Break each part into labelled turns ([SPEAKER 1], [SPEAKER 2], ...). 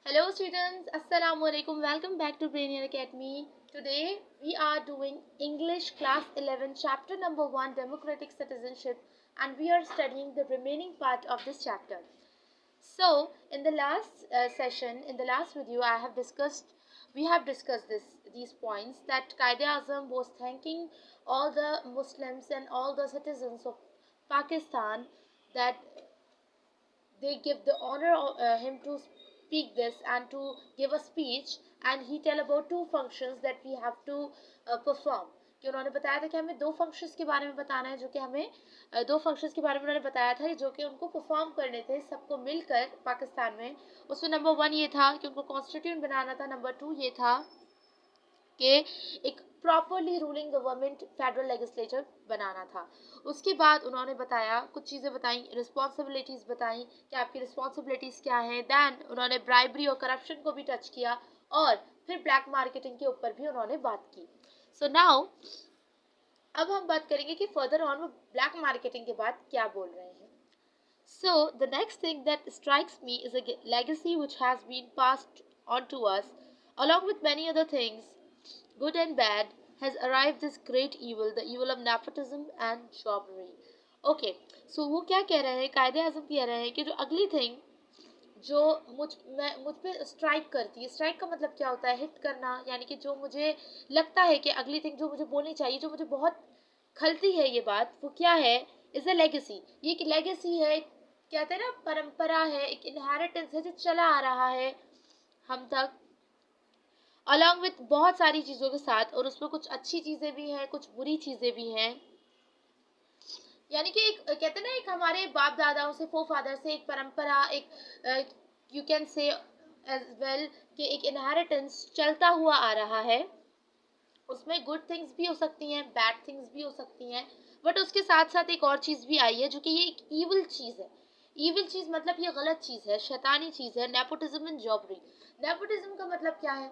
[SPEAKER 1] Hello students, Assalamu alaikum. Welcome back to Brainier Academy. Today we are doing English class 11 chapter number 1 democratic citizenship, and we are studying the remaining part of this chapter. So in the last session, in the last video we have discussed these points that Quaid-e-Azam was thanking all the Muslims and all the citizens of Pakistan that they give the honor of him to speak this and to give a speech, and he tell about two functions that we have to perform. कि उन्होंने बताया था कि हमें दो functions के बारे में बताना है, जो कि हमें दो फंक्शंस के बारे में उन्होंने बताया था जो कि उनको परफॉर्म करने थे सबको मिलकर पाकिस्तान में. उसमें नंबर 1 ये था कि उनको कॉन्स्टिट्यूशन बनाना था. नंबर 2 ये था कि एक properly ruling government federal legislature बनाना था. उसके बाद उन्होंने बताया कुछ चीज़ें बताई, रिस्पॉन्सिबिलिटीज़ बताई कि आपकी रिस्पॉन्सिबिलिटीज़ क्या है. दैन उन्होंने ब्राइबरी और करप्शन को भी टच किया, और फिर ब्लैक मार्केटिंग के ऊपर भी उन्होंने बात की. सो नाउ अब हम बात करेंगे कि फर्दर ऑन वो ब्लैक मार्केटिंग के बाद क्या बोल रहे हैं. So the next thing that strikes me is a legacy which has been passed on to us, along with many other things, good and bad, has arrived this great evil, the evil of nepotism and jobbery. Okay, so वो क्या कह रहे हैं, कायदे आज़म कह रहे हैं कि जो अगली थिंग जो मुझ पे स्ट्राइक करती है. स्ट्राइक का मतलब क्या होता है? हिट करना, यानी कि जो मुझे लगता है कि अगली थिंग जो मुझे बोलनी चाहिए, जो मुझे बहुत खलती है ये बात, वो क्या है? Is a legacy. ये एक लेगेसी है, कहते हैं ना परंपरा है, एक इनहेरिटेंस है जो चला आ रहा है हम तक, अलॉन्ग विथ बहुत सारी चीज़ों के साथ. और उसमें कुछ अच्छी चीज़ें भी हैं, कुछ बुरी चीज़ें भी हैं. यानी कि एक कहते हैं ना, एक हमारे बाप दादाओं से, फो फादर से एक परंपरा, एक you can say as well कि एक इनहेरिटेंस चलता हुआ आ रहा है. उसमें गुड थिंग्स भी हो सकती हैं, बैड थिंग्स भी हो सकती हैं, बट उसके साथ साथ एक और चीज़ भी आई है जो कि ये एक ईविल चीज़ है. ईविल चीज़ मतलब ये गलत चीज़ है, शैतानी चीज़ है. Nepotism and जॉबरी. नेपोटिज्म का मतलब क्या है?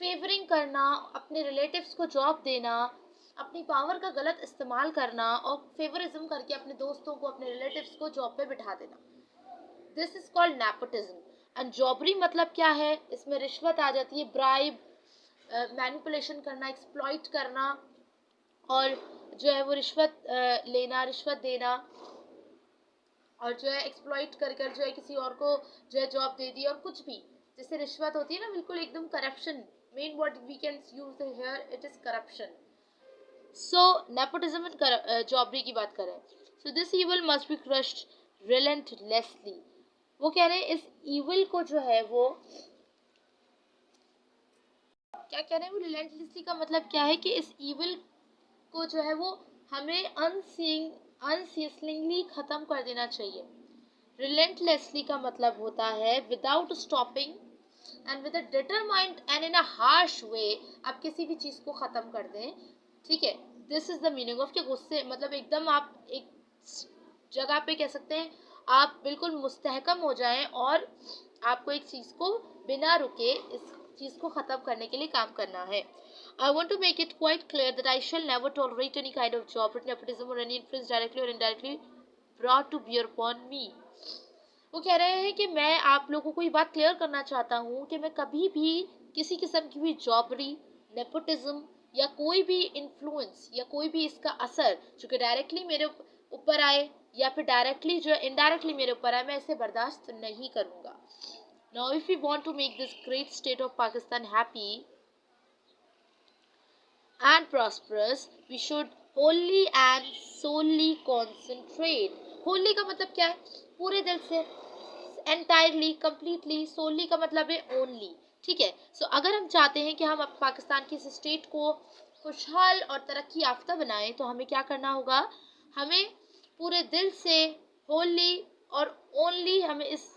[SPEAKER 1] फेवरिंग करना, अपने रिलेटिव्स को जॉब देना, अपनी पावर का गलत इस्तेमाल करना और फेवरिज्म करके अपने दोस्तों को, अपने रिलेटिव्स को जॉब पे बिठा देना. This is called nepotism. And jobbery मतलब क्या है? इसमें रिश्वत आ जाती है, ब्राइब, मैनिपुलेशन करना, एक्सप्लॉइट करना, और जो है वो रिश्वत लेना, रिश्वत देना, और जो है एक्सप्लॉइट कर कर जो है किसी और को जो है जॉब दे दी, और कुछ भी जैसे रिश्वत होती है ना, बिल्कुल एकदम corruption. Main what we can use here, it is corruption. So nepotism and jobbery की बात करें, so this evil must be crushed relentlessly. वो कह रहे हैं इस इविल को जो है वो क्या कह रहे हैं, वो रिलेंटलेसली का मतलब क्या है कि इस इविल को जो है वो हमें अनसीजलिंगली खत्म कर देना चाहिए. रिलेंटलेसली का मतलब होता है without stopping and with a determined and in a harsh way आप किसी भी चीज़ को ख़त्म कर दें. ठीक है, this is the meaning of कि गुस्से मतलब एकदम आप एक जगह पे कह सकते हैं आप बिल्कुल मुस्तहकम हो जाएं, और आपको एक चीज़ को बिना रुके इस चीज़ को ख़त्म करने के लिए काम करना है. I want to make it quite clear that I shall never tolerate any kind of job, nepotism or any influence directly or indirectly brought to bear upon me. वो कह रहे हैं कि मैं आप लोगों को ये बात क्लियर करना चाहता हूँ कि मैं कभी भी किसी किस्म की भी जॉबरी, नेपोटिज्म या कोई भी इन्फ्लुएंस या कोई भी इसका असर जो कि डायरेक्टली मेरे ऊपर आए या फिर डायरेक्टली जो इनडायरेक्टली मेरे ऊपर आए, मैं इसे बर्दाश्त नहीं करूँगा. Now if we want to make this great state of Pakistan happy and prosperous, we should wholly and solely concentrate. wholly का मतलब क्या है? पूरे दिल से, entirely, completely. solely का मतलब है only. ठीक है, सो अगर हम चाहते हैं कि हम पाकिस्तान की इस स्टेट को खुशहाल और तरक्की याफ्ता बनाएं, तो हमें क्या करना होगा? हमें पूरे दिल से, wholly और only हमें इस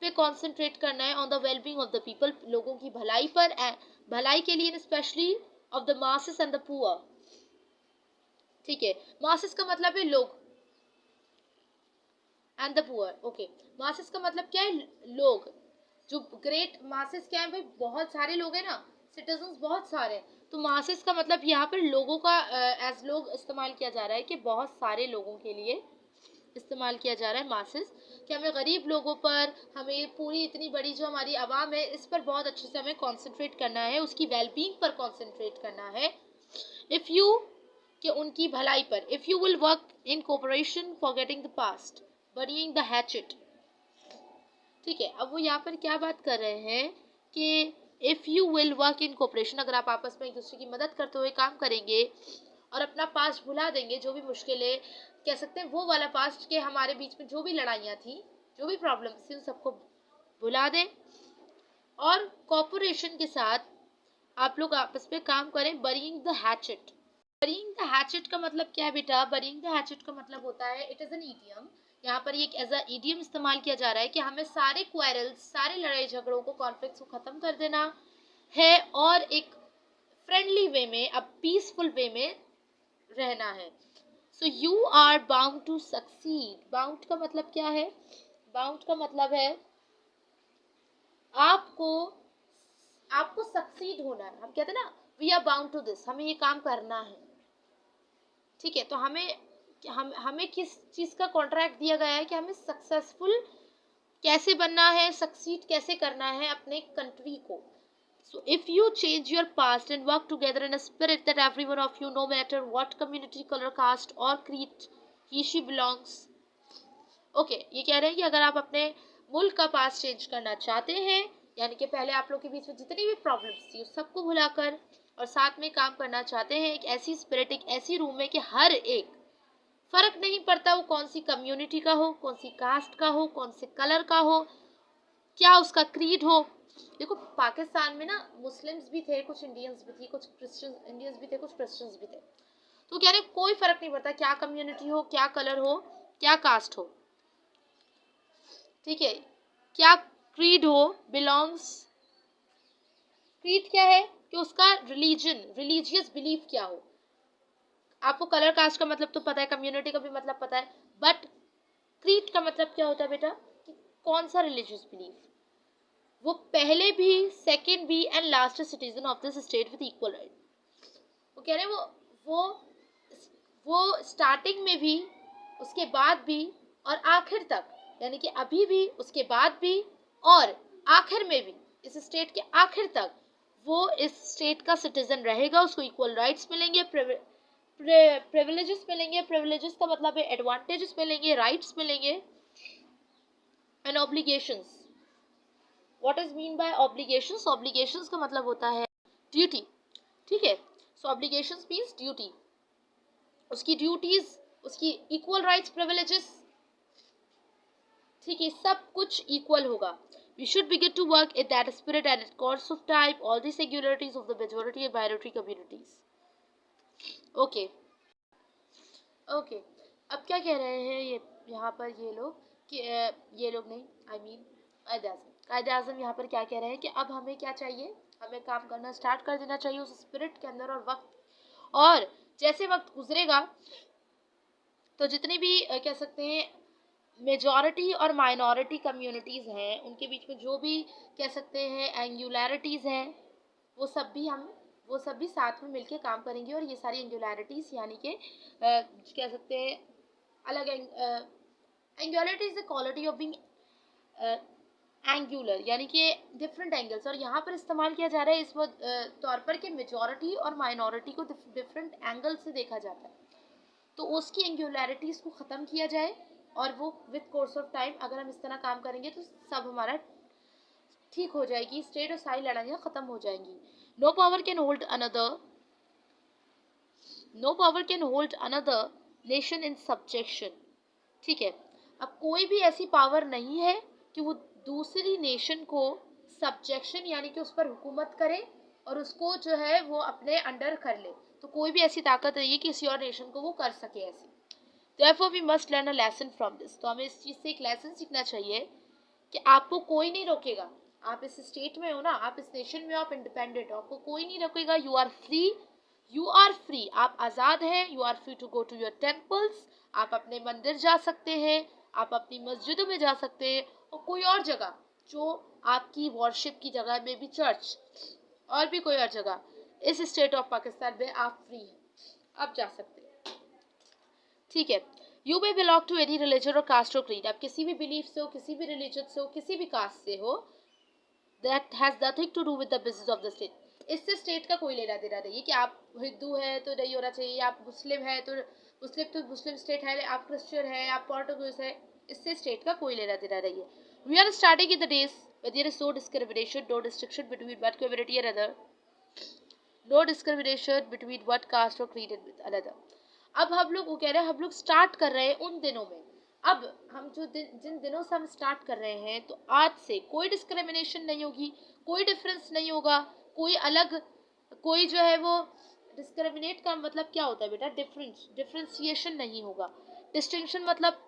[SPEAKER 1] पे कॉन्सेंट्रेट करना है on the wellbeing of the people, लोगों की भलाई पर, भलाई के लिए, specially of the masses and the poor. ठीक है, मासेस का मतलब है लोग, and the poor. Okay, masses का मतलब क्या है? लोग. जो ग्रेट मासेस क्या है भाई? बहुत सारे लोग हैं ना, सिटीजन्स बहुत सारे हैं, तो मासेस का मतलब यहाँ पर लोगों का एज लोग इस्तेमाल किया जा रहा है कि बहुत सारे लोगों के लिए इस्तेमाल किया जा रहा है, मासेस, कि हमें गरीब लोगों पर, हमें पूरी इतनी बड़ी जो हमारी आवाम है इस पर बहुत अच्छे से हमें कॉन्सेंट्रेट करना है, उसकी वेलबींग पर कॉन्सेंट्रेट करना है। इफ़ यू, कि उनकी भलाई पर, if you will work in cooperation forgetting the past बरीइंग the hatchet. ठीक है, अब वो यहाँ पर क्या बात कर रहे हैं कि if you will work in cooperation, अगर आप आपस में एक दूसरे की मदद करते हुए काम करेंगे और अपना पास्ट भुला देंगे, जो भी मुश्किलें कह सकते हैं वो वाला पास्ट के हमारे बीच में जो भी लड़ाइयाँ थी, जो भी प्रॉब्लम्स थी, उन सबको भुला दें और कॉपरेशन के साथ आप लोग आपस में काम करें। बरीइंग द हैचेट, बरीइंग द हैचेट का मतलब क्या है बेटा? बरीइंग द हैचेट का मतलब होता है, इट इज़ एन ईडियम, यहाँ पर एक एज अ ईडियम इस्तेमाल किया जा रहा है कि हमें सारे क्वारल्स, सारे लड़ाई झगड़ों को, कॉन्फ्लिक्ट्स को ख़त्म कर देना है और एक फ्रेंडली वे में, अब पीसफुल वे में रहना है। So you are bound to succeed. Bound का मतलब क्या है? बाउंड का मतलब है आपको आपको सक्सीड होना है। हम कहते हैं ना, we are bound to this, हमें ये काम करना है। ठीक है, तो हमें किस चीज़ का कॉन्ट्रैक्ट दिया गया है कि हमें सक्सेसफुल कैसे बनना है, सक्सीड कैसे करना है अपने कंट्री को। So if you change your past and work together in a spirit that every one of you, no matter what community, color, caste or creed he she belongs, okay, ये कह रहे हैं कि अगर आप अपने मुल्क का पास्ट चेंज करना चाहते हैं, यानी कि पहले आप लोग के बीच में जितनी भी प्रॉब्लम्स थी उस सबको भुलाकर और साथ में काम करना चाहते हैं, एक ऐसी स्पिरिट, एक ऐसी रूम में कि हर एक, फर्क नहीं पड़ता वो कौन सी कम्युनिटी का हो, कौन सी कास्ट का हो, कौन से कलर का हो, क्या उसका क्रीड हो। देखो पाकिस्तान में ना मुस्लिम्स भी थे, कुछ इंडियंस भी थी, कुछ क्रिश्चियन इंडियंस भी थे, कुछ क्रिश्चियंस भी थे, तो कह रहे कोई फर्क नहीं पड़ता क्या कम्युनिटी हो, क्या कलर हो, क्या कास्ट हो, ठीक है, क्या क्रीड हो, बिलोंग्स, क्रीड क्या है कि उसका रिलीजन, रिलीजियस बिलीफ क्या हो। आपको कलर कास्ट का मतलब तो पता है, कम्युनिटी का भी मतलब पता है, बट क्रीड का मतलब क्या होता है बेटा? कि कौन सा रिलीजियस बिलीफ, वो पहले भी, सेकंड भी and last citizen of this state with equal right. वो कह रहे हैं वो स्टार्टिंग में भी, उसके बाद भी और आखिर तक, यानी कि अभी भी, उसके बाद भी और आखिर में भी, इस स्टेट के आखिर तक वो इस स्टेट का सिटीजन रहेगा, उसको इक्वल राइट्स मिलेंगे, प्रिविलेजेस मिलेंगे। प्रिविलेजेस का मतलब है एडवांटेजेस मिलेंगे, राइट्स मिलेंगे and obligations. What is mean by obligations? Obligations का मतलब होता है ड्यूटी। ठीक है, सो ऑब्लिगेशंस मीन्स ड्यूटी, उसकी ड्यूटीज, उसकी इक्वल राइट्स, प्रिविलेजेस, ठीक है, सब कुछ इक्वल होगा। We should begin to work in that spirit and in course of time all the singularities of the majority and minority communities. Okay. Okay. अब क्या कह रहे हैं ये यहाँ पर ये लोग कि ये लोग नहीं, I mean कायदे आज़म यहाँ पर क्या कह रहे हैं कि अब हमें क्या चाहिए, हमें काम करना स्टार्ट कर देना चाहिए उस स्पिरिट के अंदर, और वक्त, और जैसे वक्त गुजरेगा तो जितनी भी कह सकते हैं मेजॉरिटी और माइनॉरिटी कम्युनिटीज़ हैं, उनके बीच में जो भी कह सकते हैं एंगुलैरिटीज़ हैं, वो सब भी साथ में मिलके काम करेंगे, और ये सारी एंगुलैरिटीज़ यानी कि कह सकते हैं अलग angularity is the quality of being angular, यानी कि डिफरेंट एंगल्स, और यहाँ पर इस्तेमाल किया जा रहा है इस तौर पर कि मेजॉरिटी और माइनॉरिटी को डिफरेंट एंगल से देखा जाता है, तो उसकी एंगुलैरिटीज़ को ख़त्म किया जाए, और वो विद कोर्स ऑफ टाइम अगर हम इस तरह काम करेंगे तो सब हमारा ठीक हो जाएगी, स्टेट और सारी लड़ाइयाँ ख़त्म हो जाएंगी। No power can hold another nation in subjection. ठीक है, अब कोई भी ऐसी पावर नहीं है कि वो दूसरी नेशन को सब्जेक्शन यानी कि उस पर हुकूमत करे और उसको जो है वो अपने अंडर कर ले, तो कोई भी ऐसी ताकत नहीं है कि किसी और नेशन को वो कर सके ऐसी। Therefore we must learn a lesson from this. तो हमें इस चीज़ से एक लेसन सीखना चाहिए कि आपको कोई नहीं रोकेगा, आप इस स्टेट में हो ना, आप इस नेशन में हो, आप इंडिपेंडेंट हो, आपको कोई नहीं रोकेगा, यू आर फ्री, आप आज़ाद हैं, you are free to go to your temples, आप अपने मंदिर जा सकते हैं, आप अपनी मस्जिदों में जा सकते हैं, और कोई और जगह जो आपकी वर्शिप की जगह में भी, चर्च और भी कोई और जगह इस स्टेट ऑफ पाकिस्तान में आप फ्री हैं, आप जा सकते हैं। ठीक है, you may belong to any religion or caste or creed, आप किसी भी बिलीफ से हो, किसी भी रिलीजन से हो, किसी भी कास्ट से हो, that has nothing to do with the business of the state. इससे स्टेट का कोई लेना देना नहीं है कि आप हिंदू है तो नहीं होना चाहिए, आप मुस्लिम है तो मुस्लिम स्टेट है, आप क्रिश्चियन है, आप ऑर्थोडॉक्स है, इससे स्टेट का कोई लेना देना नहीं है। We are starting in the days where there is no discrimination, no distinction between one community and another, no discrimination between one caste or creed and another। अब हम लोग वो कह रहे हैं, हम लोग स्टार्ट कर रहे हैं उन दिनों में। अब हम जो जिन दिनों से हम स्टार्ट कर रहे हैं, तो आज से कोई डिस्क्रिमिनेशन नहीं होगी, कोई डिफरेंस नहीं होगा, कोई अलग, कोई जो है वो डिस्क्रिमिनेट का मतलब क्या होता है बेटा, डिफरेंशिएशन नहीं होगा। डिस्टिंक्शन मतलब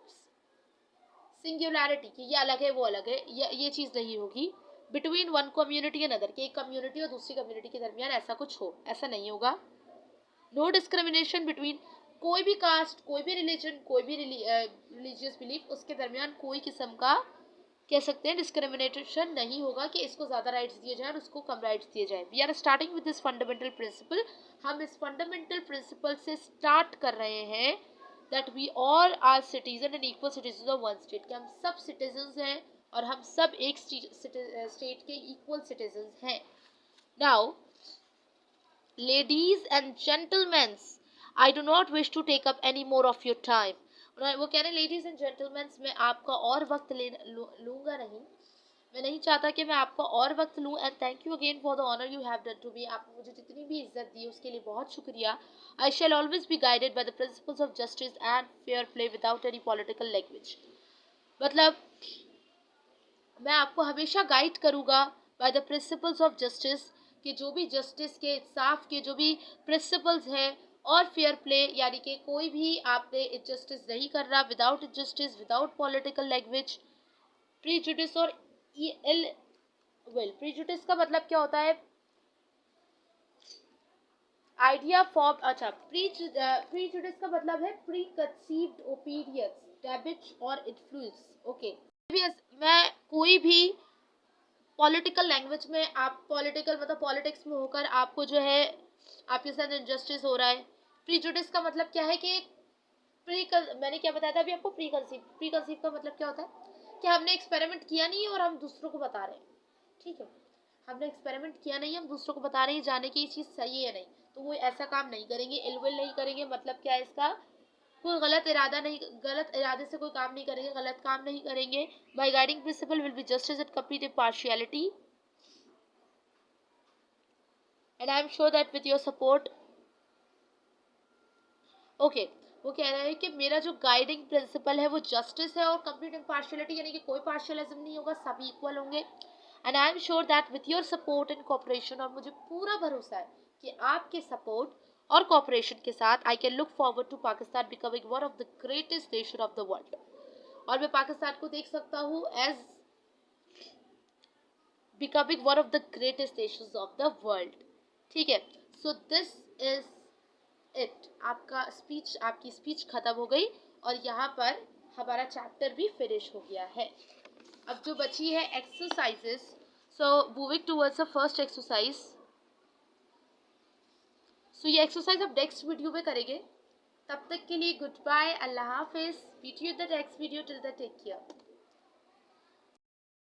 [SPEAKER 1] सिंगुलैरिटी कि ये अलग है वो अलग है, ये चीज़ नहीं होगी। Between one community and other, कि एक कम्युनिटी और दूसरी कम्युनिटी के दरमियान ऐसा कुछ हो, ऐसा नहीं होगा। नो डिस्क्रिमिनेशन बिटवीन, कोई भी कास्ट, कोई भी रिलीजन, कोई भी रिलीजियस बिलीफ, उसके दरमियान कोई किस्म का कह सकते हैं डिस्क्रिमिनेशन नहीं होगा कि इसको ज़्यादा राइट्स दिए जाए और उसको कम राइट्स दिए जाए। We are starting with this fundamental principle, हम इस फंडामेंटल प्रिंसिपल से स्टार्ट कर रहे हैं that we all are citizen and equal citizen of one state, कि हम सब सिटीजन्स हैं और हम सब एक स्टेट के इक्वल सिटीजन्स हैं। Now ladies and gentlemen, I do not wish to take up any more of your time। वो कह रहे हैं लेडीज एंड जेंटलमैन, मैं आपका और वक्त लूँगा नहीं, मैं नहीं चाहता कि मैं आपका और वक्त लूँ। And thank you again for the honour you have done to me, आपने मुझे जितनी भी इज्जत दी उसके लिए बहुत शुक्रिया। I shall always be guided by the principles of justice and fair play without any political language, मतलब मैं आपको हमेशा गाइड करूँगा by the principles of justice, कि जो भी जस्टिस के, इंसाफ के जो भी प्रिंसिपल्स हैं, और फेयर प्ले यानी कि कोई भी आपने इनजस्टिस नहीं कर रहा, without injustice, without political language, prejudice और इल विल। प्रीजुडिस का मतलब क्या होता है, आइडिया फॉर्म, अच्छा प्रीजुडिस का मतलब है प्री कंसीव्ड ओपिनियंस, डैमेज और इन्फ्लुएंस। ओके, मैं कोई भी पॉलिटिकल लैंग्वेज में, आप पॉलिटिकल मतलब पॉलिटिक्स में होकर आपको जो है आपके साथ इनजस्टिस हो रहा है। प्रीजुडिस का मतलब क्या है कि मैंने क्या बताया था अभी आपको, प्री कंसीव का मतलब क्या होता है कि हमने एक्सपेरिमेंट किया नहीं है और हम दूसरों को बता रहे हैं, ठीक है, हमने एक्सपेरिमेंट किया नहीं है, हम दूसरों को बता रहे हैं जाने की ये चीज़ सही है या नहीं, तो वो ऐसा काम नहीं करेंगे, इलविल नहीं करेंगे। मतलब क्या है इसका, कोई गलत इरादा नहीं, गलत इरादे से कोई काम नहीं करेंगे, गलत काम नहीं करेंगे। My guiding principle will be justice and complete impartiality, and I am sure that with your support. Okay, वो कह रहा है कि मेरा जो गाइडिंग प्रिंसिपल है वो जस्टिस है और कंप्लीट इम्पार्शियलिटी, यानी कि कोई पार्शियलिज्म नहीं होगा, सभी इक्वल होंगे। And I am sure that with your support and cooperation, और मुझे पूरा भरोसा है कि आपके सपोर्ट और कोऑपरेशन के साथ I can look forward to Pakistan becoming one of the greatest nation of the world, और मैं पाकिस्तान को देख सकता हूँ as becoming one of the greatest nations of the world. ठीक है, सो दिस इज इट, आपकी स्पीच खत्म हो गई और यहाँ पर हमारा चैप्टर भी फिनिश हो गया है। अब जो बची है exercises, so moving towards the first exercise. So ये एक्सरसाइज अब नेक्स्ट वीडियो में करेंगे, तब तक के लिए गुड बाय, अल्लाह हाफिज, meet you in the next video, till then take care.